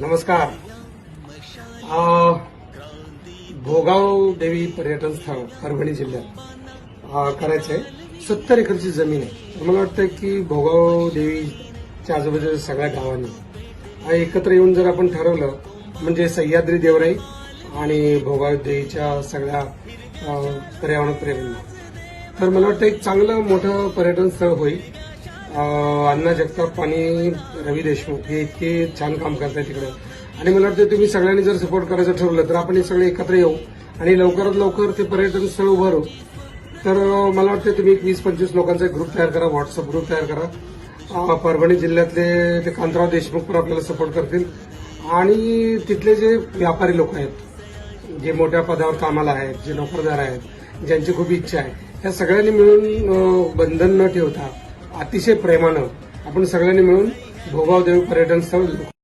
नमस्कार. भोगाव देवी पर्यटन स्थळ परभणी जिल्ह्यात करायचं आहे. 70 एकरची जमीन आहे. मला वाटतं की भोगाव देवीच्या आजूबाजूच्या सगळ्या गावांनी एकत्र येऊन जर आपण ठरवलं म्हणजे सह्याद्री देवराई आणि भोगाव देवीच्या सगळ्या पर्यावरण प्रेमींना तर मला वाटतं एक चांगलं मोठं पर्यटन स्थळ होईल. अण्णा जगताप आणि रवी देशमुख हे इतके छान काम करतायत तिकडे आणि मला वाटतं तुम्ही सगळ्यांनी जर सपोर्ट करायचं ठरवलं तर आपण हे सगळे एकत्र येऊ आणि लवकरात लवकर ते पर्यटन स्थळ उभारू. तर मला वाटतं तुम्ही 20-25 लोकांचा एक ग्रुप तयार करा, व्हॉट्सअप ग्रुप तयार करा. परभणी जिल्ह्यातले ते कांतराव देशमुख पण आपल्याला सपोर्ट करतील आणि तिथले जे व्यापारी लोक आहेत, जे मोठ्या पदावर कामाला आहेत, जे नोकरदार आहेत, ज्यांची खूप इच्छा आहे, त्या सगळ्यांनी मिळून बंधन न ठेवता अतिशय प्रेमानं आपण सगळ्यांनी मिळून भोगाव देवी पर्यटन स्थळ